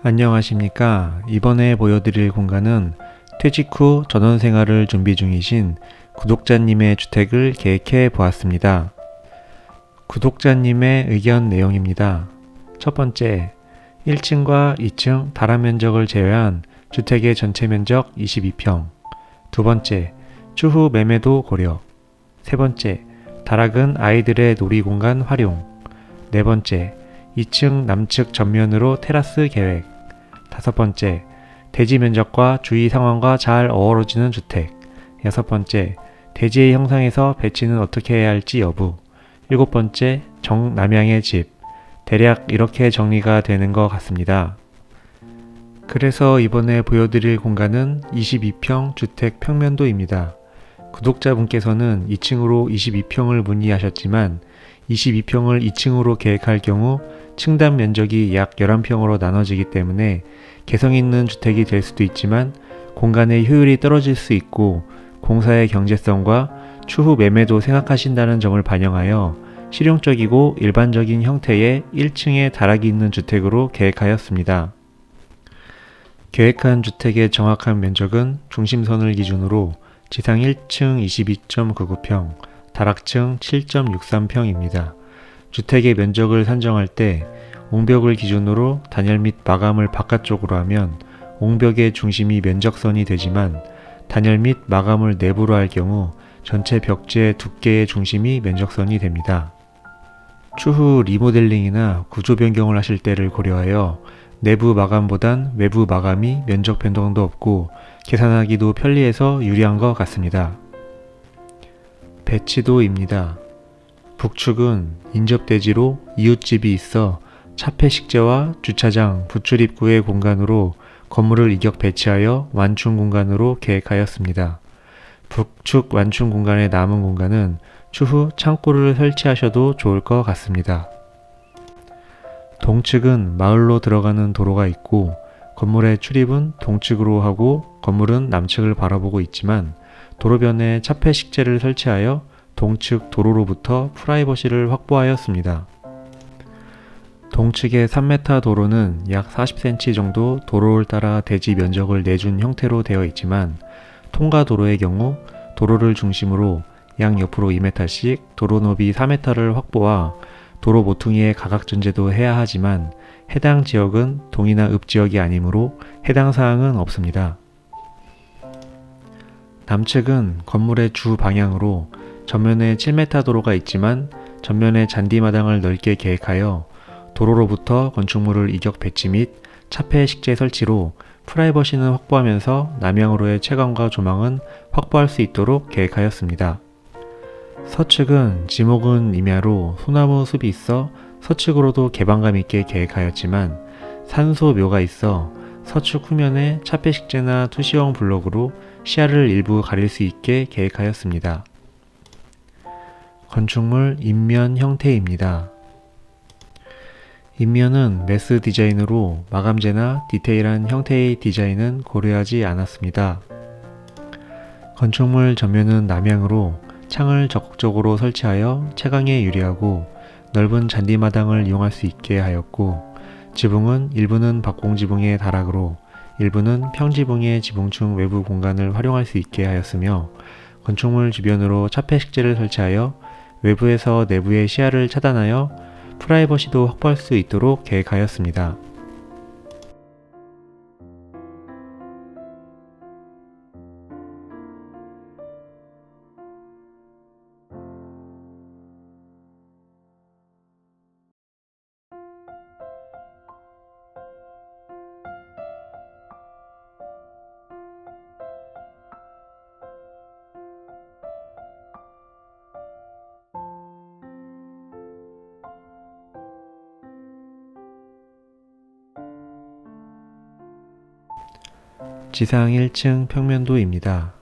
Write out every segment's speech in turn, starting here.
안녕하십니까. 이번에 보여드릴 공간은 퇴직 후 전원생활을 준비 중이신 구독자님의 주택을 계획해 보았습니다. 구독자님의 의견 내용입니다. 첫 번째, 1층과 2층 다란 면적을 제외한 주택의 전체 면적 22평. 두 번째, 추후 매매도 고려. 세 번째, 다락은 아이들의 놀이공간 활용. 네 번째, 2층 남측 전면으로 테라스 계획. 다섯 번째, 대지 면적과 주위 상황과 잘 어우러지는 주택. 여섯 번째, 대지의 형상에서 배치는 어떻게 해야 할지 여부. 일곱 번째, 정남향의 집. 대략 이렇게 정리가 되는 것 같습니다. 그래서 이번에 보여드릴 공간은 22평 주택 평면도입니다. 구독자분께서는 2층으로 22평을 문의하셨지만 22평을 2층으로 계획할 경우 층단 면적이 약 11평으로 나눠지기 때문에 개성 있는 주택이 될 수도 있지만 공간의 효율이 떨어질 수 있고 공사의 경제성과 추후 매매도 생각하신다는 점을 반영하여 실용적이고 일반적인 형태의 1층에 다락이 있는 주택으로 계획하였습니다. 계획한 주택의 정확한 면적은 중심선을 기준으로 지상 1층 22.99평, 다락층 7.63평입니다. 주택의 면적을 산정할 때 옹벽을 기준으로 단열 및 마감을 바깥쪽으로 하면 옹벽의 중심이 면적선이 되지만 단열 및 마감을 내부로 할 경우 전체 벽지의 두께의 중심이 면적선이 됩니다. 추후 리모델링이나 구조 변경을 하실 때를 고려하여 내부 마감보단 외부 마감이 면적 변동도 없고 계산하기도 편리해서 유리한 것 같습니다. 배치도입니다. 북측은 인접대지로 이웃집이 있어 차폐 식재와 주차장, 부출입구의 공간으로 건물을 이격 배치하여 완충 공간으로 계획하였습니다. 북측 완충 공간의 남은 공간은 추후 창고를 설치하셔도 좋을 것 같습니다. 동측은 마을로 들어가는 도로가 있고 건물의 출입은 동측으로 하고 건물은 남측을 바라보고 있지만 도로변에 차폐 식재를 설치하여 동측 도로로부터 프라이버시를 확보하였습니다. 동측의 3m 도로는 약 40cm 정도 도로를 따라 대지 면적을 내준 형태로 되어 있지만 통과 도로의 경우 도로를 중심으로 양옆으로 2m씩 도로 너비 4m를 확보하 도로 모퉁이에 가각전제도 해야 하지만 해당 지역은 동이나 읍지역이 아니므로 해당 사항은 없습니다. 남측은 건물의 주 방향으로 전면에 7m 도로가 있지만 전면에 잔디마당을 넓게 계획하여 도로로부터 건축물을 이격 배치 및 차폐 식재 설치로 프라이버시는 확보하면서 남향으로의 채광과 조망은 확보할 수 있도록 계획하였습니다. 서측은 지목은 임야로 소나무 숲이 있어 서측으로도 개방감 있게 계획하였지만 산소 묘가 있어 서측 후면에 차폐 식재나 투시형 블록으로 시야를 일부 가릴 수 있게 계획하였습니다. 건축물 인면 형태입니다. 인면은 메스 디자인으로 마감재나 디테일한 형태의 디자인은 고려하지 않았습니다. 건축물 전면은 남향으로 창을 적극적으로 설치하여 채광에 유리하고 넓은 잔디마당을 이용할 수 있게 하였고 지붕은 일부는 박공지붕의 다락으로 일부는 평지붕의 지붕층 외부 공간을 활용할 수 있게 하였으며 건축물 주변으로 차폐 식재를 설치하여 외부에서 내부의 시야를 차단하여 프라이버시도 확보할 수 있도록 계획하였습니다. 지상 1층 평면도입니다.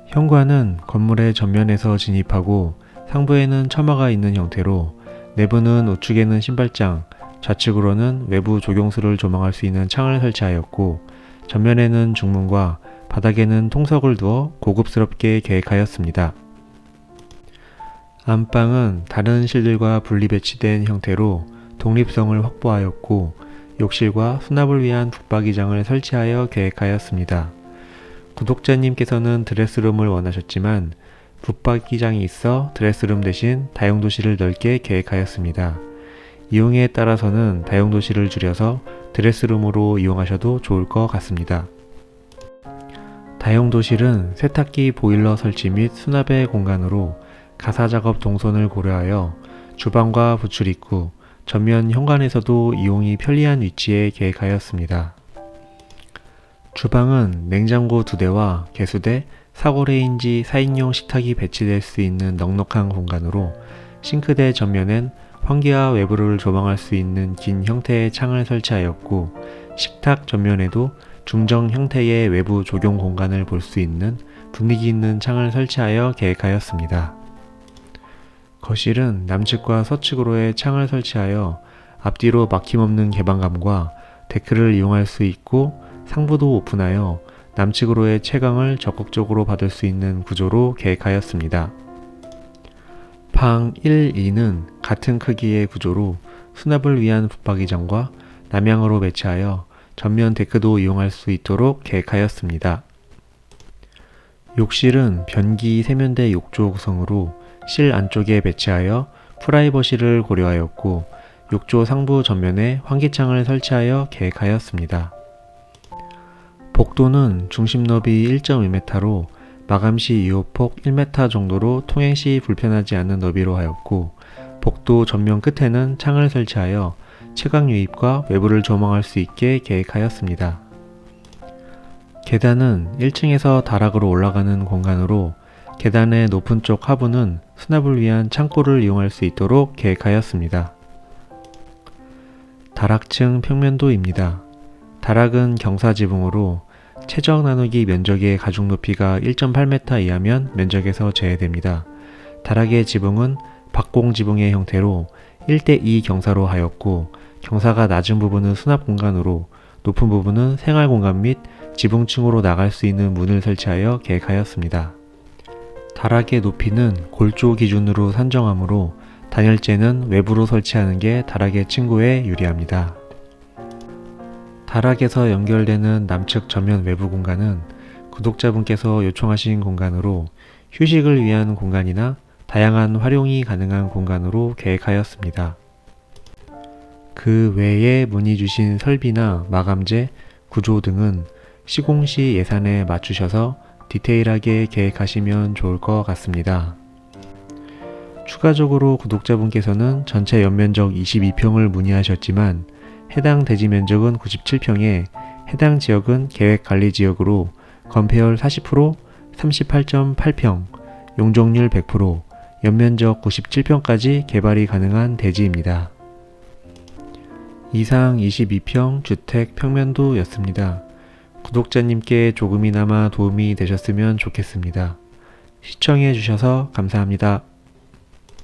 현관은 건물의 전면에서 진입하고 상부에는 처마가 있는 형태로 내부는 우측에는 신발장, 좌측으로는 외부 조경수를 조망할 수 있는 창을 설치하였고 전면에는 중문과 바닥에는 통석을 두어 고급스럽게 계획하였습니다. 안방은 다른 실들과 분리 배치된 형태로 독립성을 확보하였고 욕실과 수납을 위한 붙박이장을 설치하여 계획하였습니다. 구독자님께서는 드레스룸을 원하셨지만 붙박이장이 있어 드레스룸 대신 다용도실을 넓게 계획하였습니다. 이용에 따라서는 다용도실을 줄여서 드레스룸으로 이용하셔도 좋을 것 같습니다. 다용도실은 세탁기 보일러 설치 및 수납의 공간으로 가사작업 동선을 고려하여 주방과 부출 입구, 전면 현관에서도 이용이 편리한 위치에 계획하였습니다. 주방은 냉장고 2대와 개수대, 사고레인지 4인용 식탁이 배치될 수 있는 넉넉한 공간으로 싱크대 전면엔 환기와 외부를 조망할 수 있는 긴 형태의 창을 설치하였고 식탁 전면에도 중정 형태의 외부 조경 공간을 볼 수 있는 분위기 있는 창을 설치하여 계획하였습니다. 거실은 남측과 서측으로의 창을 설치하여 앞뒤로 막힘없는 개방감과 데크를 이용할 수 있고 상부도 오픈하여 남측으로의 채광을 적극적으로 받을 수 있는 구조로 계획하였습니다. 방 1, 2는 같은 크기의 구조로 수납을 위한 붙박이장과 남향으로 배치하여 전면 데크도 이용할 수 있도록 계획하였습니다. 욕실은 변기 세면대 욕조 구성으로 실 안쪽에 배치하여 프라이버시를 고려하였고 욕조 상부 전면에 환기창을 설치하여 계획하였습니다. 복도는 중심 너비 1.1m로 마감시 유효폭 1m 정도로 통행시 불편하지 않은 너비로 하였고 복도 전면 끝에는 창을 설치하여 채광 유입과 외부를 조망할 수 있게 계획하였습니다. 계단은 1층에서 다락으로 올라가는 공간으로 계단의 높은 쪽 하부는 수납을 위한 창고를 이용할 수 있도록 계획하였습니다. 다락층 평면도입니다. 다락은 경사지붕으로 최적 나누기 면적의 가중 높이가 1.8m 이하면 면적에서 제외됩니다. 다락의 지붕은 박공 지붕의 형태로 1:2 경사로 하였고 경사가 낮은 부분은 수납 공간으로 높은 부분은 생활 공간 및 지붕층으로 나갈 수 있는 문을 설치하여 계획하였습니다. 다락의 높이는 골조 기준으로 산정하므로 단열재는 외부로 설치하는 게 다락의 층고에 유리합니다. 다락에서 연결되는 남측 전면 외부 공간은 구독자분께서 요청하신 공간으로 휴식을 위한 공간이나 다양한 활용이 가능한 공간으로 계획하였습니다. 그 외에 문의 주신 설비나 마감재, 구조 등은 시공시 예산에 맞추셔서 디테일하게 계획하시면 좋을 것 같습니다. 추가적으로 구독자분께서는 전체 연면적 22평을 문의하셨지만 해당 대지 면적은 97평에 해당 지역은 계획관리지역으로 건폐율 40%, 38.8평, 용적률 100%, 연면적 97평까지 개발이 가능한 대지입니다. 이상 22평 주택 평면도였습니다. 구독자님께 조금이나마 도움이 되셨으면 좋겠습니다. 시청해 주셔서 감사합니다.